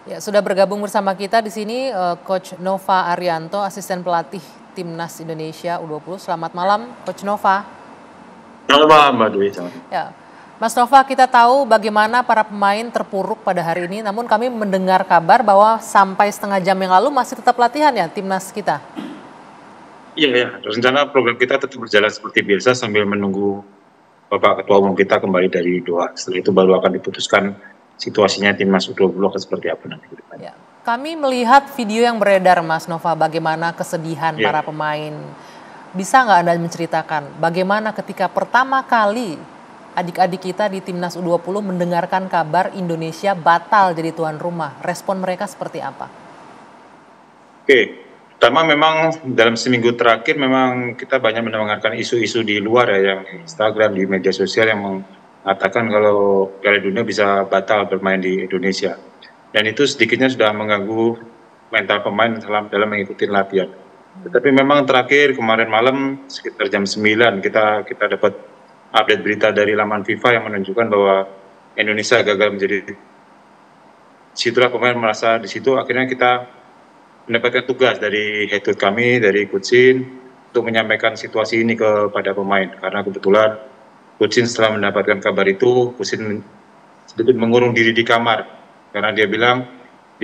Ya, sudah bergabung bersama kita di sini Coach Nova Arianto, asisten pelatih Timnas Indonesia U20. Selamat malam, Coach Nova. Selamat malam Mbak Dwi. Ya, Mas Nova, kita tahu bagaimana para pemain terpuruk pada hari ini. Namun kami mendengar kabar bahwa sampai setengah jam yang lalu masih tetap latihan ya Timnas kita. Iya ya, rencana program kita tetap berjalan seperti biasa sambil menunggu Bapak Ketua Umum kita kembali dari Doha. Setelah itu baru akan diputuskan situasinya Timnas U20 akan seperti apa nanti ke depan. Ya. Kami melihat video yang beredar, Mas Nova, bagaimana kesedihan para pemain. Bisa nggak Anda menceritakan bagaimana ketika pertama kali adik-adik kita di Timnas U20 mendengarkan kabar Indonesia batal jadi tuan rumah? Respon mereka seperti apa? Oke, pertama memang dalam seminggu terakhir memang kita banyak mendengarkan isu-isu di luar ya, yang di Instagram, di media sosial yang mengatakan kalau Piala Dunia bisa batal bermain di Indonesia. Dan itu sedikitnya sudah mengganggu mental pemain dalam mengikuti latihan. Tetapi memang terakhir kemarin malam sekitar jam 9 kita dapat update berita dari laman FIFA yang menunjukkan bahwa Indonesia gagal menjadi. Situlah pemain merasa di situ akhirnya kita mendapatkan tugas dari head coach kami, dari Coach Shin, untuk menyampaikan situasi ini kepada pemain. Karena kebetulan Coach Shin setelah mendapatkan kabar itu, Coach Shin sedikit mengurung diri di kamar. Karena dia bilang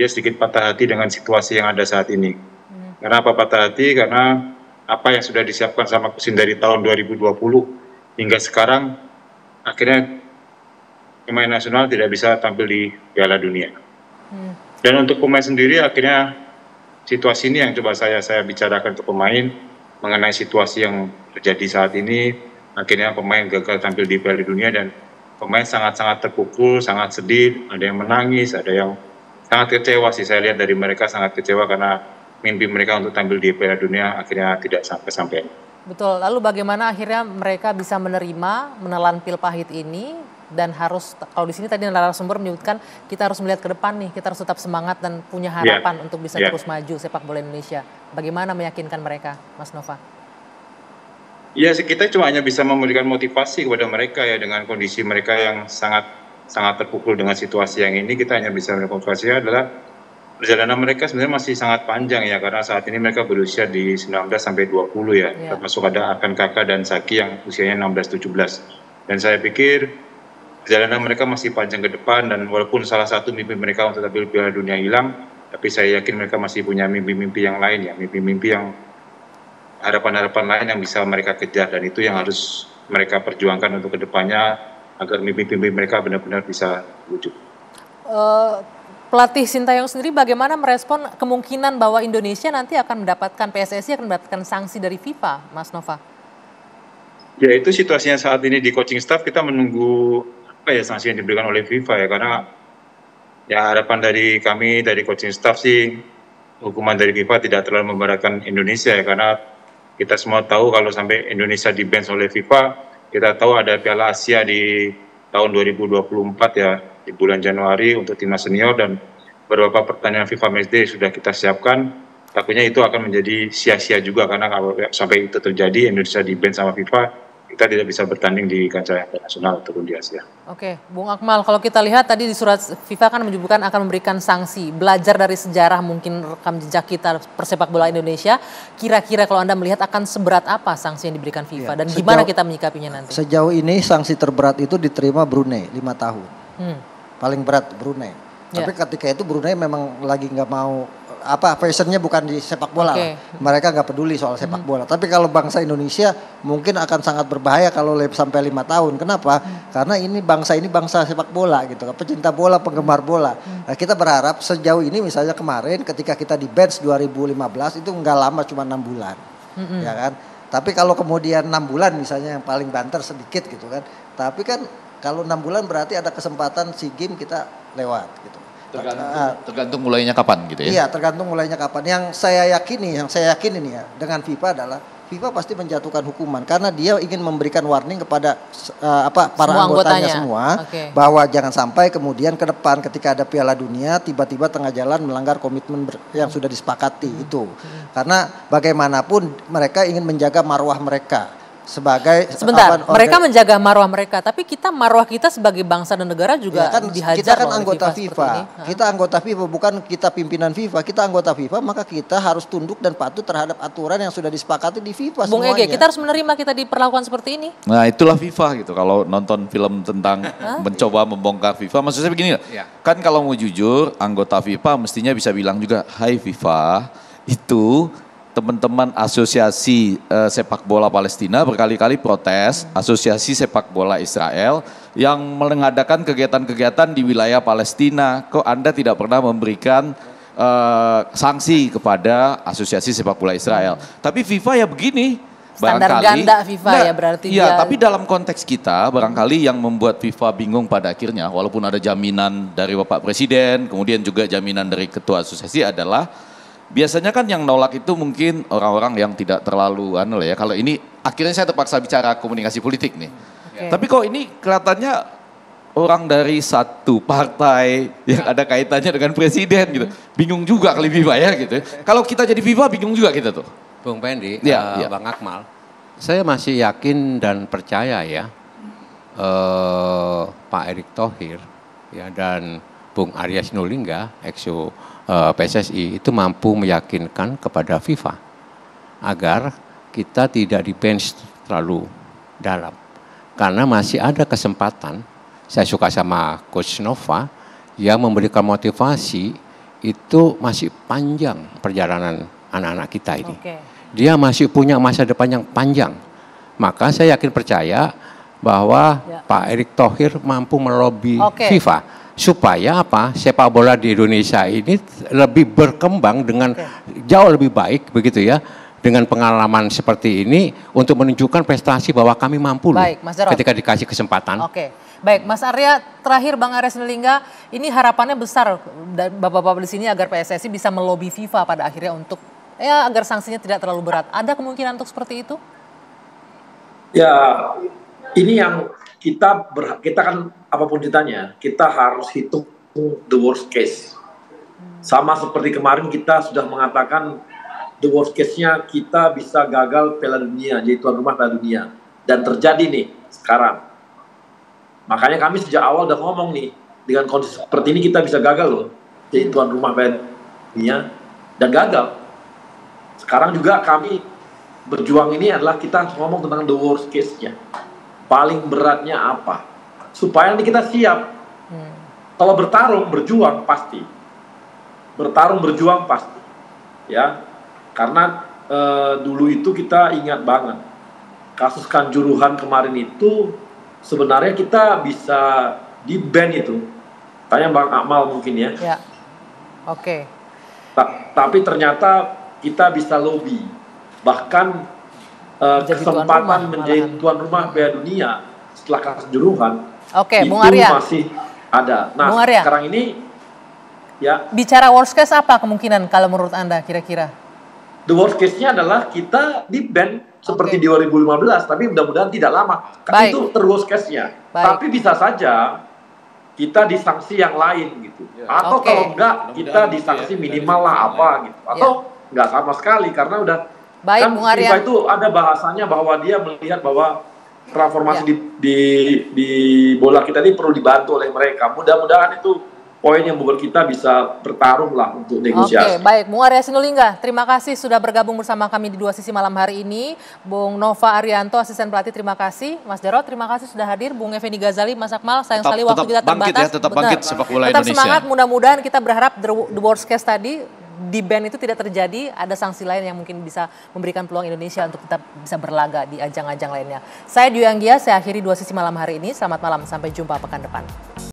dia sedikit patah hati dengan situasi yang ada saat ini. Karena apa patah hati? Karena apa yang sudah disiapkan sama Coach Shin dari tahun 2020 hingga sekarang, akhirnya pemain nasional tidak bisa tampil di Piala Dunia. Dan untuk pemain sendiri akhirnya situasi ini yang coba saya bicarakan ke pemain mengenai situasi yang terjadi saat ini. Akhirnya pemain gagal tampil di Piala Dunia dan pemain sangat-sangat terpukul, sangat sedih, ada yang menangis, ada yang sangat kecewa sih. Saya lihat dari mereka sangat kecewa karena mimpi mereka untuk tampil di Piala Dunia akhirnya tidak sampai. Betul, lalu bagaimana akhirnya mereka bisa menelan pil pahit ini dan harus, kalau di sini tadi narasumber menyebutkan kita harus melihat ke depan nih, kita harus tetap semangat dan punya harapan untuk bisa terus maju sepak bola Indonesia. Bagaimana meyakinkan mereka, Mas Nova? Ya, kita cuma hanya bisa memberikan motivasi kepada mereka ya dengan kondisi mereka yang sangat terpukul dengan situasi yang ini. Kita hanya bisa memberikan motivasi adalah perjalanan mereka sebenarnya masih sangat panjang ya, karena saat ini mereka berusia di 19 sampai 20 ya, termasuk ada Arkan Kakak dan Saki yang usianya 16-17. Dan saya pikir perjalanan mereka masih panjang ke depan, dan walaupun salah satu mimpi mereka untuk tampil Piala Dunia hilang, tapi saya yakin mereka masih punya mimpi-mimpi yang lain ya, mimpi-mimpi yang harapan-harapan lain yang bisa mereka kejar, dan itu yang harus mereka perjuangkan untuk kedepannya agar mimpi-mimpi mereka benar-benar bisa wujud. Pelatih Sintayong sendiri bagaimana merespon kemungkinan bahwa Indonesia nanti akan mendapatkan, PSSI akan mendapatkan sanksi dari FIFA, Mas Nova? Ya, itu situasinya saat ini di coaching staff, kita menunggu apa ya sanksi yang diberikan oleh FIFA ya, karena ya harapan dari kami, dari coaching staff sih hukuman dari FIFA tidak terlalu memberatkan Indonesia ya, karena kita semua tahu kalau sampai Indonesia di-ban oleh FIFA, kita tahu ada Piala Asia di tahun 2024 ya, di bulan Januari untuk timnas senior, dan beberapa pertandingan FIFA Matchday sudah kita siapkan. Takutnya itu akan menjadi sia-sia juga, karena kalau sampai itu terjadi Indonesia di-ban sama FIFA, kita tidak bisa bertanding di kancah internasional ataupun di Asia. Oke, Bung Akmal, kalau kita lihat tadi di surat FIFA kan menyebutkan akan memberikan sanksi. Belajar dari sejarah mungkin rekam jejak kita persepak bola Indonesia, kira-kira kalau Anda melihat akan seberat apa sanksi yang diberikan FIFA dan gimana kita menyikapinya nanti? Sejauh ini sanksi terberat itu diterima Brunei 5 tahun. Paling berat Brunei. Tapi ketika itu Brunei memang lagi nggak mau fashionnya bukan di sepak bola. Mereka nggak peduli soal sepak bola. Tapi kalau bangsa Indonesia mungkin akan sangat berbahaya kalau sampai 5 tahun. Kenapa? Karena ini bangsa sepak bola gitu. Pecinta bola, penggemar bola. Nah, kita berharap sejauh ini misalnya kemarin ketika kita di bench 2015 itu nggak lama, cuma 6 bulan. Ya kan? Tapi kalau kemudian 6 bulan misalnya yang paling banter sedikit gitu kan. Tapi kan kalau 6 bulan berarti ada kesempatan SEA Games kita lewat gitu. Tergantung mulainya kapan gitu ya? Iya, tergantung mulainya kapan. Yang saya yakini nih ya dengan FIFA adalah FIFA pasti menjatuhkan hukuman karena dia ingin memberikan warning kepada para anggotanya semua bahwa jangan sampai kemudian ke depan ketika ada Piala Dunia tiba-tiba tengah jalan melanggar komitmen yang sudah disepakati itu. Karena bagaimanapun mereka ingin menjaga marwah mereka. sebagai sebentar, mereka menjaga marwah mereka, tapi marwah kita sebagai bangsa dan negara juga ya kan, dihajar. Kita kan anggota FIFA. Kita anggota FIFA, bukan kita pimpinan FIFA. Kita anggota FIFA, maka kita harus tunduk dan patuh terhadap aturan yang sudah disepakati di FIFA Bung semuanya. Ege, kita harus menerima kita diperlakukan seperti ini. Nah itulah FIFA gitu. Kalau nonton film tentang mencoba membongkar FIFA, maksud saya begini, kan kalau mau jujur, anggota FIFA mestinya bisa bilang juga, hai FIFA, itu teman-teman asosiasi sepak bola Palestina berkali-kali protes asosiasi sepak bola Israel yang mengadakan kegiatan-kegiatan di wilayah Palestina. Kok Anda tidak pernah memberikan sanksi kepada asosiasi sepak bola Israel? Tapi FIFA ya begini. Standar ganda FIFA ya berarti. Iya, tapi dalam konteks kita barangkali yang membuat FIFA bingung pada akhirnya, walaupun ada jaminan dari Bapak Presiden, kemudian juga jaminan dari Ketua Asosiasi adalah biasanya kan yang nolak itu mungkin orang-orang yang tidak terlalu ya. Kalau ini akhirnya saya terpaksa bicara komunikasi politik nih. Okay. Tapi kok ini kelihatannya orang dari satu partai yang ada kaitannya dengan presiden gitu. Bingung juga kali FIFA ya gitu. Kalau kita jadi FIFA bingung juga kita tuh. Bung Pendi, ya. Bang Akmal, saya masih yakin dan percaya ya Pak Erick Thohir ya dan Bung Arya Sinulinga, ex PSSI itu mampu meyakinkan kepada FIFA agar kita tidak di bench terlalu dalam. Karena masih ada kesempatan, saya suka sama Coach Nova, yang memberikan motivasi itu masih panjang perjalanan anak-anak kita ini. Okay. Dia masih punya masa depan yang panjang. Maka saya yakin percaya bahwa Pak Erick Thohir mampu melobi FIFA. Supaya apa? Sepak bola di Indonesia ini lebih berkembang dengan jauh lebih baik begitu ya. Dengan pengalaman seperti ini untuk menunjukkan prestasi bahwa kami mampu loh ketika dikasih kesempatan. Oke. Baik, Mas Arya, terakhir Bang Arya Sinulinga, ini harapannya besar Bapak-bapak di sini agar PSSI bisa melobi FIFA pada akhirnya untuk agar sanksinya tidak terlalu berat. Ada kemungkinan untuk seperti itu? Ya, ini yang kita kan apapun ditanya, kita harus hitung the worst case. Sama seperti kemarin kita sudah mengatakan the worst case-nya kita bisa gagal Piala Dunia, jadi tuan rumah Piala Dunia. Dan terjadi nih sekarang. Makanya kami sejak awal udah ngomong nih, dengan kondisi seperti ini kita bisa gagal loh, jadi tuan rumah Piala Dunia dan gagal. Sekarang juga kami berjuang ini adalah kita ngomong tentang the worst case-nya. Paling beratnya apa? Supaya nanti kita siap. Kalau bertarung, berjuang pasti. Bertarung, berjuang pasti. Ya, karena dulu itu kita ingat banget. Kasus Kanjuruhan kemarin itu sebenarnya kita bisa di-ban itu. Tanya Bang Akmal mungkin ya. Ya, oke. Tapi ternyata kita bisa lobby. Bahkan kesempatan menjadi tuan rumah Piala Dunia setelah kasus Kanjuruhan itu Bung Arya masih ada. Nah, sekarang ini ya. Bicara worst case apa kemungkinan kalau menurut Anda kira-kira? The worst case-nya adalah kita di-ban seperti di 2015, tapi mudah-mudahan tidak lama. Kan itu worst case-nya. Tapi bisa saja kita disanksi yang lain gitu. Atau kalau enggak kita disanksi minimal lah apa gitu. Atau enggak sama sekali karena udah kan FIFA itu ada bahasanya bahwa dia melihat bahwa transformasi di bola kita ini perlu dibantu oleh mereka. Mudah-mudahan itu poin yang membuat kita bisa bertarung lah untuk negosiasi. Oke, baik. Bung Arya Sinulinga, terima kasih sudah bergabung bersama kami di Dua Sisi malam hari ini. Bung Nova Arianto, asisten pelatih, terima kasih. Mas Jarod, terima kasih sudah hadir. Bung Effendi Ghazali, Mas Akmal, sayang sekali waktu kita terbatas. Tetap bangkit sepak bola Indonesia. Tetap semangat, mudah-mudahan kita berharap the worst case tadi di ban itu tidak terjadi, ada sanksi lain yang mungkin bisa memberikan peluang Indonesia untuk tetap bisa berlaga di ajang-ajang lainnya. Saya Dwi Anggia, saya akhiri Dua Sisi malam hari ini. Selamat malam, sampai jumpa pekan depan.